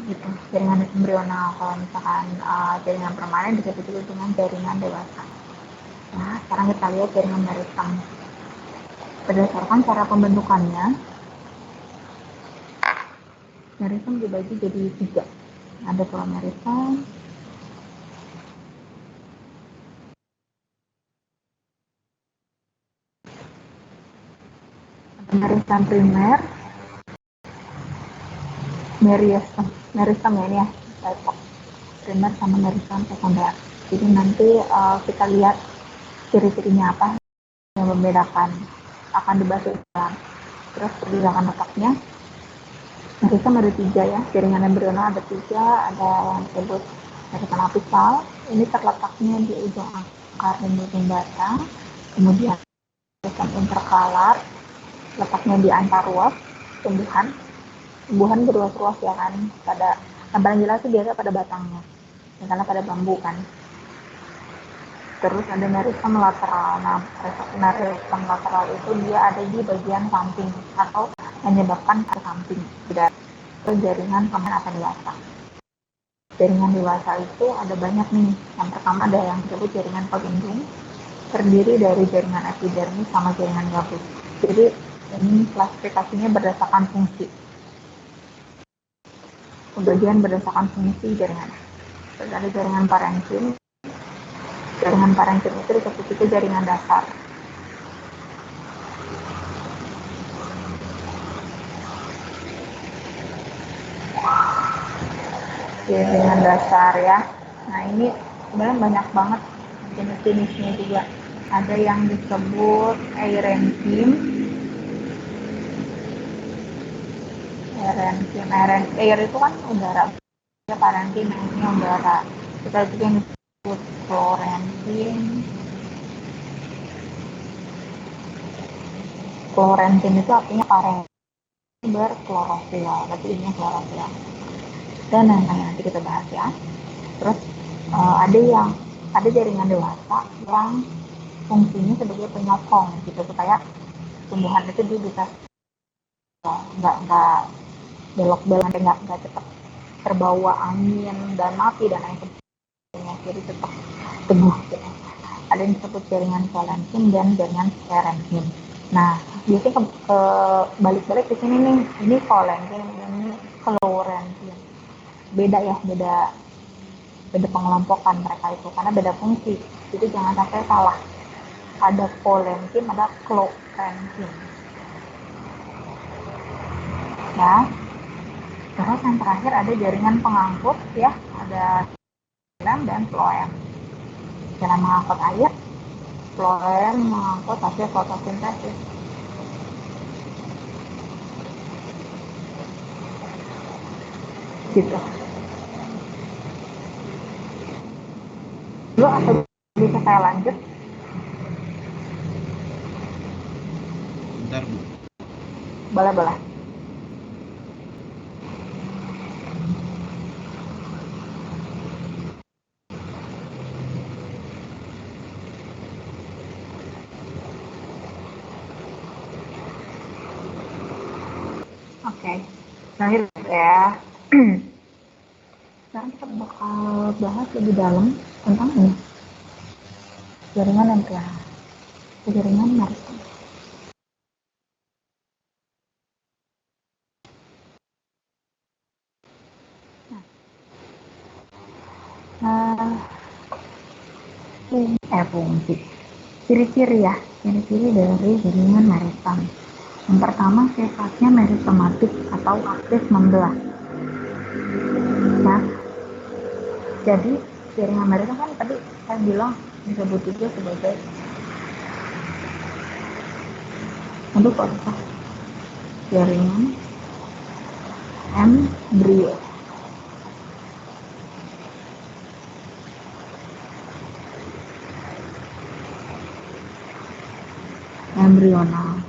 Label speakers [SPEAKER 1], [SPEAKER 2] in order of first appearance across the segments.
[SPEAKER 1] gitu, jaringan embrional. Kalau misalkan jaringan permanen disebut juga dengan jaringan dewasa. Nah, sekarang kita lihat jaringan meristem. Berdasarkan cara pembentukannya, meristem dibagi jadi 3. Ada meristem, meristem primer, meristem ya ini ya, primer sama meristem sekunder. Jadi nanti kita lihat ciri-cirinya apa yang membedakan, akan dibahas dalam. Terus pergerakan letaknya, meristem ada 3 ya, jaringan embrional ada 3, ada yang disebut meristem apikal, ini terletaknya di ujung akar dan ujung batang. Kemudian meristem interkalar, letaknya di antaruas tumbuhan berluas-luas ya kan, pada yang paling jelas itu biasa pada batangnya ya, karena pada bambu kan. Terus ada meristem lateral. Nah, meristem lateral itu dia ada di bagian samping atau menyebabkan ke samping, tidak ke jaringan permanen atau dewasa. Jaringan dewasa itu ada banyak nih. Yang pertama ada yang disebut jaringan pelindung, terdiri dari jaringan epidermis sama jaringan gabus. Jadi ini klasifikasinya berdasarkan fungsi. Pembagian berdasarkan fungsi jaringan. Terus ada jaringan parenkim. Jaringan parenkim itu disebut juga jaringan dasar. Jaringan dasar ya. Nah ini sebenarnya banyak banget jenis-jenisnya juga. Ada yang disebut aerenkim. Air itu kan udara. Parenkim ini udara. Kita juga yang disebut klorenkim. Klorenkim itu artinya parenkim berklorofil, berarti ini klorofil. Dan nanti kita bahas ya. Terus ada jaringan dewasa yang fungsinya sebagai penyokong gitu, supaya tumbuhan itu dia bisa nggak belok-belok, nggak cepat terbawa angin dan mati dan lain sebagainya, jadi tetap teguh gitu. Ada yang disebut jaringan kolensin dan jaringan parenkim. Nah, biasanya ke balik-balik ke sini nih, ini kolensin, ini klorensin. Beda ya, beda pengelompokan mereka itu karena beda fungsi. Jadi jangan sampai salah. Ada kolensin, ada klorensin. Ya. Terus yang terakhir ada jaringan pengangkut ya, ada phloem dan phloem. Jaringan mengangkut air, phloem mengangkut hasil fotosintesis. Gitu. Lu atau bisa saya lanjut?
[SPEAKER 2] Bentar, Bu.
[SPEAKER 1] Boleh. Oke. Terakhir ya. Sekarang kita bakal bahas lebih dalam tentang ini. Jaringan embrional. Jaringan meristem. Fungsi. Ciri-ciri ya, ciri-ciri dari jaringan meristem. Yang pertama, sifatnya meristematik atau aktif membelah. Nah, jadi jaringan meristem kan tadi saya bilang disebut juga sebagai untuk apa? Jaringan embrio. Embrional.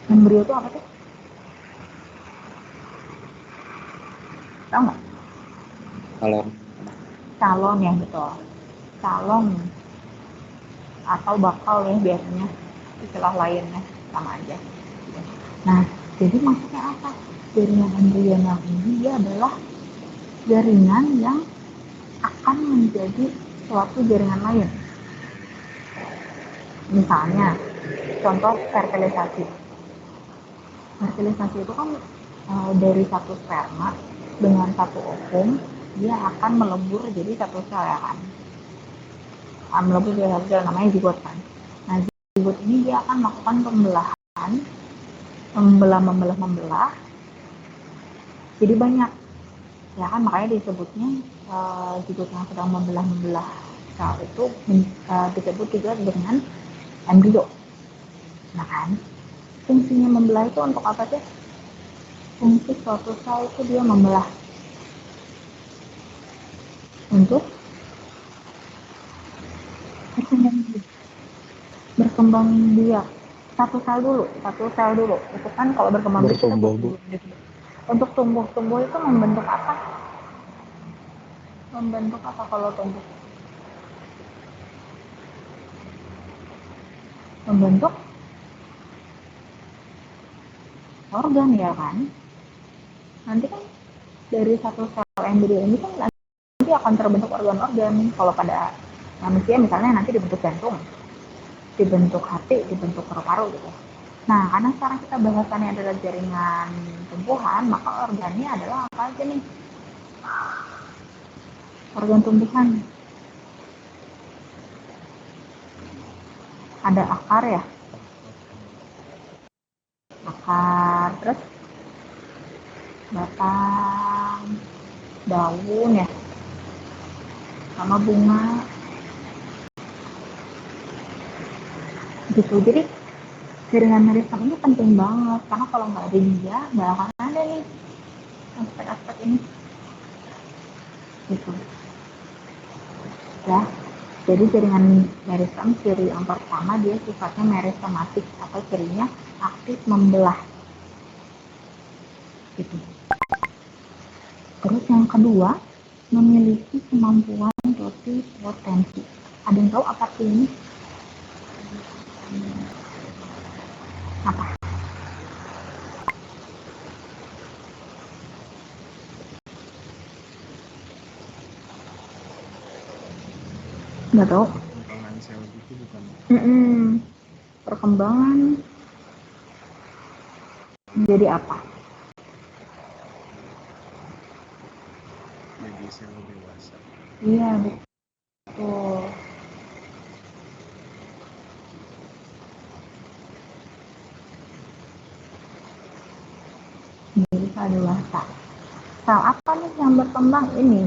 [SPEAKER 1] Embrio itu apa sih? Tahu nggak?
[SPEAKER 2] Calon.
[SPEAKER 1] Calon ya, betul. Calon. atau bakal ya biasanya istilah lainnya sama aja. Nah, jadi maksudnya apa? Jaringan embrional ini dia adalah jaringan yang akan menjadi suatu jaringan lain. Misalnya, contoh fertilisasi. Fertilisasi itu kan dari satu sperma dengan satu ovum, dia akan melebur jadi satu sel ya kan. Melebur jadi satu sel namanya zigot kan. Nah, zigot ini dia akan melakukan pembelahan, membelah, jadi banyak. Ya kan, makanya disebutnya zigot yang sedang membelah sel itu disebut juga dengan embrio. Nah kan, fungsinya membelah itu untuk apa sih? Fungsi suatu sel itu dia membelah untuk berkembang biak. Satu sel dulu. Itu kan kalau berkembang biak kita
[SPEAKER 2] Bertumbuh, Bu.
[SPEAKER 1] untuk tumbuh itu membentuk apa? Membentuk apa kalau tumbuh? Membentuk organ ya kan? Nanti kan dari satu sel embrio ini kan nanti akan terbentuk organ-organ. Kalau pada manusia misalnya nanti dibentuk jantung, dibentuk hati, dibentuk paru-paru gitu. Nah, karena sekarang kita bahasannya adalah jaringan tumbuhan, maka organnya adalah apa aja nih? Organ tumbuhan. Ada akar ya? Akar, terus batang, daun ya, sama bunga. Gitu. Jadi jaringan meristem ini penting banget, karena kalau nggak ada dia, nggak akan ada nih aspek-aspek ini. Gitu. Ya. Jadi jaringan meristem ciri yang pertama dia sifatnya meristematik atau cirinya aktif membelah. Gitu. Terus yang kedua, memiliki kemampuan totipotensi. Ada yang tahu apa sih ini? Apa? Nggak tahu.
[SPEAKER 2] Perkembangan sel gitu bukan?
[SPEAKER 1] Perkembangan menjadi apa?
[SPEAKER 2] Jadi sel dewasa.
[SPEAKER 1] Iya, betul. Menjadi sel dewasa. Sel apa nih yang berkembang ini?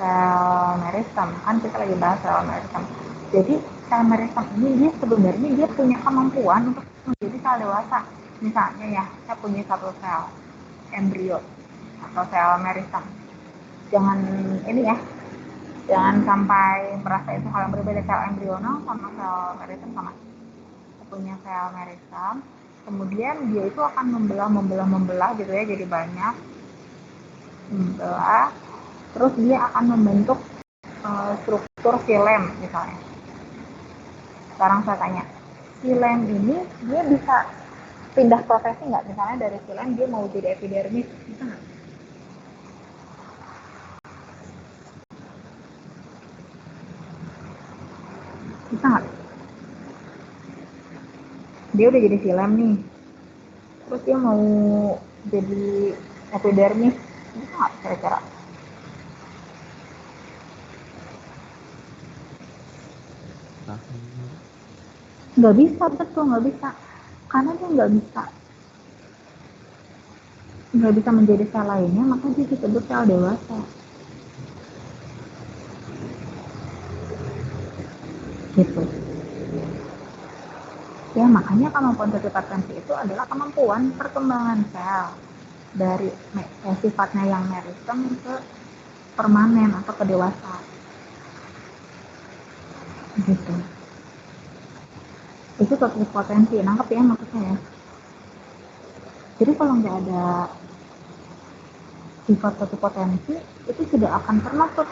[SPEAKER 1] Sel meristem. Kan kita lagi bahas sel meristem. Jadi sel meristem ini dia sebenarnya dia punya kemampuan untuk menjadi sel dewasa. Misalnya ya, saya punya satu sel embrio atau sel meristem. Jangan ini ya, jangan sampai merasa itu hal yang berbeda. Sel embrional sama sel meristem sama. Saya punya sel meristem, kemudian dia itu akan membelah gitu ya, jadi banyak membelah, terus dia akan membentuk struktur filem misalnya. Sekarang saya tanya, filem ini dia bisa pindah profesi nggak? Misalnya dari filem dia mau jadi epidermis, bisa nggak? Bisa nggak? Dia udah jadi filem nih, terus dia mau jadi epidermis, bisa nggak kira-kira? Nggak bisa, betul nggak bisa, karena dia nggak bisa menjadi sel lainnya, maka dia disebut sel dewasa. Gitu. Ya, makanya kemampuan totipotensi itu adalah kemampuan perkembangan sel dari sifatnya yang meristem ke permanen atau ke dewasa. Gitu. Itu totipotensi, nangkep ya maksudnya ya. Jadi kalau nggak ada sifat totipotensi, itu tidak akan pernah tuh